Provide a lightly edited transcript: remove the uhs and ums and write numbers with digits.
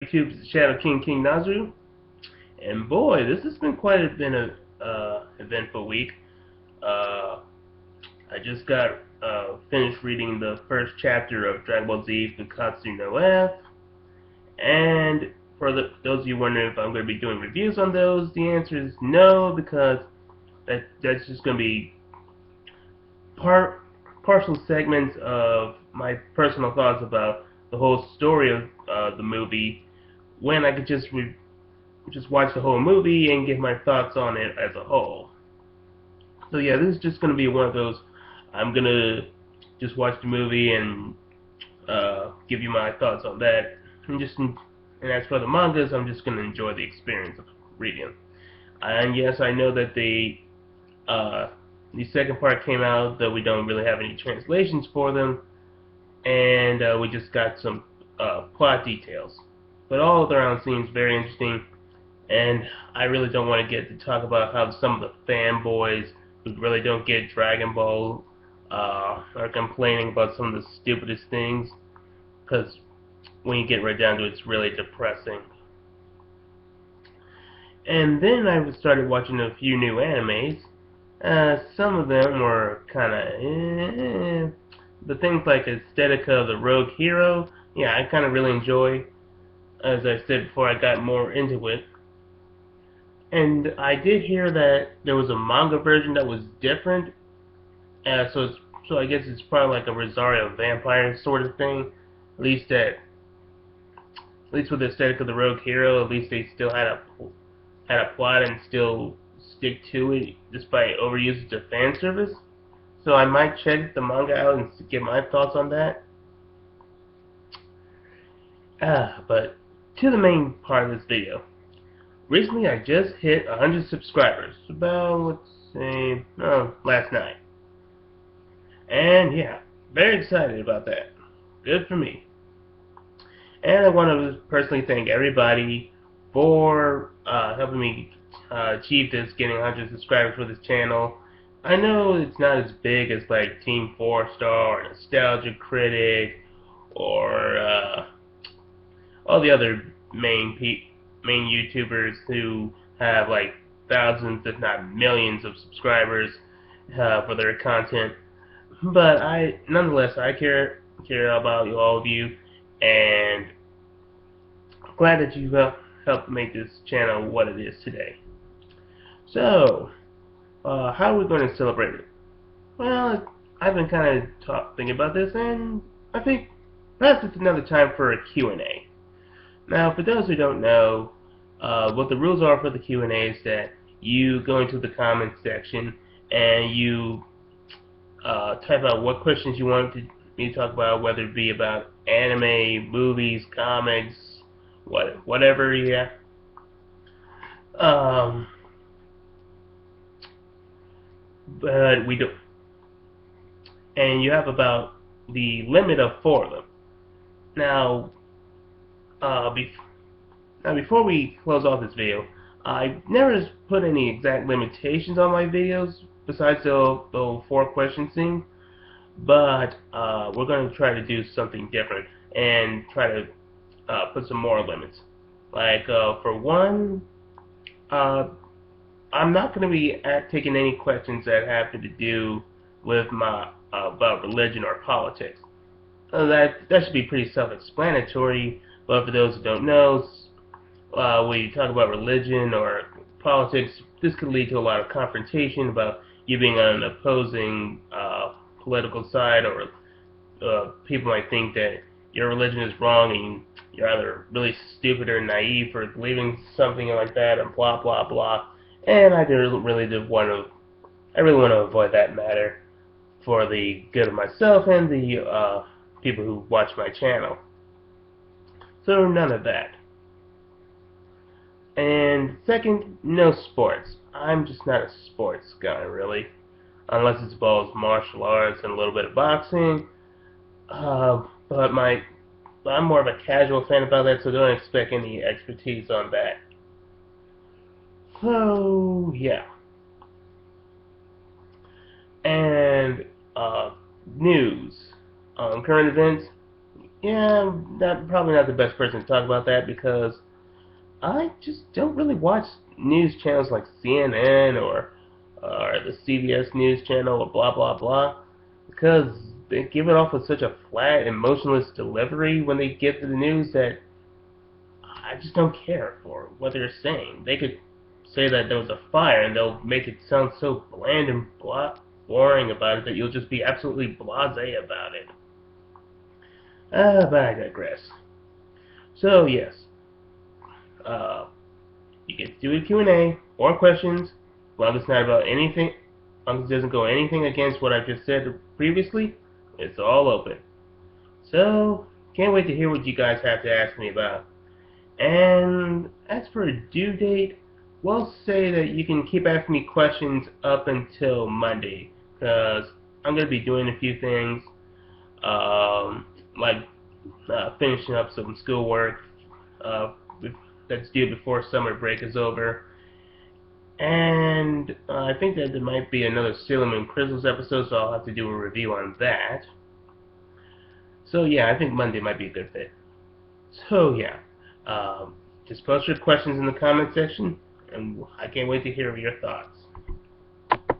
YouTube's Shadow King Nazru, and boy, this has been quite been a eventful week. Uh, I just got finished reading the first chapter of Dragon Ball Z Fukatsu no F, and for those of you wondering if I'm going to be doing reviews on those, the answer is no, because that's just going to be part partial segments of my personal thoughts about the whole story of the movie, when I could just watch the whole movie and give my thoughts on it as a whole. So yeah, this is just gonna be one of those. I'm gonna just watch the movie and give you my thoughts on that. And as for the mangas, I'm just gonna enjoy the experience of reading. And yes, I know that uh, the second part came out, that we don't really have any translations for them, and we just got some plot details. But all around seems very interesting, and I really don't want to get to talk about how some of the fanboys who really don't get Dragon Ball are complaining about some of the stupidest things, because when you get right down to it, it's really depressing. And then I started watching a few new animes. Some of them were kind of the things like Aesthetica, the Rogue Hero. Yeah, I kind of really enjoy. As I said before, I got more into it. And I did hear that there was a manga version that was different. So I guess it's probably like a Rosario Vampire sort of thing. At least with the aesthetic of the Rogue Hero, at least they still had a plot and still stick to it despite overusage of fan service. So I might check the manga out and get my thoughts on that. But to the main part of this video. Recently, I just hit 100 subscribers. About, let's say, last night. And yeah, very excited about that. Good for me. And I want to personally thank everybody for helping me achieve this, getting 100 subscribers for this channel. I know it's not as big as like Team 4 Star or Nostalgia Critic or all the other main YouTubers who have like thousands, if not millions, of subscribers for their content. But nonetheless, I care about all of you, and glad that you helped make this channel what it is today. So, how are we going to celebrate it? Well, I've been kind of thinking about this, and I think perhaps it's another time for a Q&A. Now, for those who don't know, what the rules are for the Q&A is that you go into the comments section and you type out what questions you want me to talk about, whether it be about anime, movies, comics, whatever. Yeah. Um, but we do, and you have about the limit of 4 of them. Now, uh, bef- now before we close off this video, I never put any exact limitations on my videos besides the 4 question thing. But we're going to try to do something different and try to put some more limits. Like for one, uh, I'm not going to be taking any questions that have to do with my about religion or politics. That should be pretty self-explanatory. But for those who don't know, when you talk about religion or politics, this could lead to a lot of confrontation about you being on an opposing political side, or people might think that your religion is wrong and you're either really stupid or naive for believing something like that, and blah blah blah. And I really want to avoid that matter for the good of myself and the people who watch my channel. So none of that. And second, no sports. I'm just not a sports guy, really, unless it involves martial arts and a little bit of boxing. Uh, but I'm more of a casual fan about that, so don't expect any expertise on that. So yeah, and news, current events. yeah, probably not the best person to talk about that because I just don't really watch news channels like CNN or the CBS News Channel or blah blah blah because they give it off with such a flat, emotionless delivery when they give the news that I just don't care for what they're saying. They could say that there was a fire and they'll make it sound so bland and boring about it that you'll just be absolutely blasé about it. But I digress. So yes, uh, you get to do a Q&A or questions. As long as it's not about anything, as long as it doesn't go anything against what I just said previously, it's all open. So, can't wait to hear what you guys have to ask me about. And as for a due date, we'll say that you can keep asking me questions up until Monday, because I'm going to be doing a few things, um, like finishing up some schoolwork uh, that's due before summer break is over. And I think that there might be another Salem and Crystals episode, so I'll have to do a review on that. So yeah, I think Monday might be a good fit. So yeah, um, just post your questions in the comment section, and I can't wait to hear your thoughts.